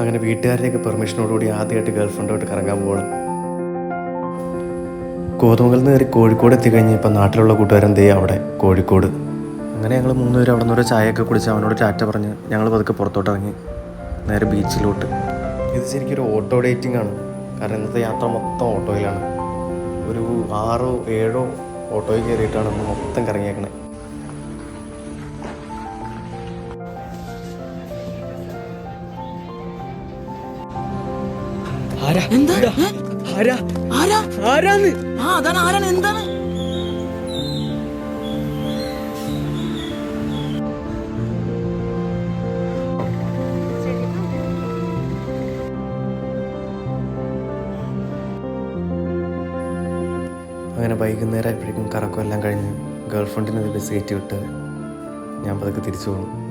അങ്ങനെ വീട്ടുകാരുടെയൊക്കെ പെർമിഷനോടുകൂടി ആദ്യമായിട്ട് ഗേൾഫ്രണ്ടോട്ട് കറങ്ങാൻ പോകണം. കോതമംഗലത്ത് നിന്ന് കയറി കോഴിക്കോട് എത്തിക്കഴിഞ്ഞപ്പോൾ നാട്ടിലുള്ള കൂട്ടുകാരൻ ദേ അവിടെ കോഴിക്കോട്. അങ്ങനെ ഞങ്ങൾ 3 പേര് അവിടെ നിന്ന് ഒരു ചായയൊക്കെ കുടിച്ച് അവനോട് ടാറ്റ പറഞ്ഞ് ഞങ്ങൾ പതുക്കെ പുറത്തോട്ട് ഇറങ്ങി നേരെ ബീച്ചിലോട്ട്. ഇത് ശരിക്കും ഒരു ഓട്ടോ ഡേറ്റിംഗ് ആണ്. കാരണം ഇന്നത്തെ യാത്ര മൊത്തം ഓട്ടോയിലാണ്. ഒരു 6 7 ഓട്ടോയിൽ കയറിയിട്ടാണ് നമ്മൾ മൊത്തം കറങ്ങിയേക്കണേ. എന്താണ് അങ്ങനെ വൈകുന്നേരം ആയപ്പോഴേക്കും കറക്കം എല്ലാം കഴിഞ്ഞ് ഗേൾഫ്രണ്ടിനെ ബസ് കയറ്റി വിട്ട് ഞാൻ പതുക്കെ തിരിച്ചു പോകും.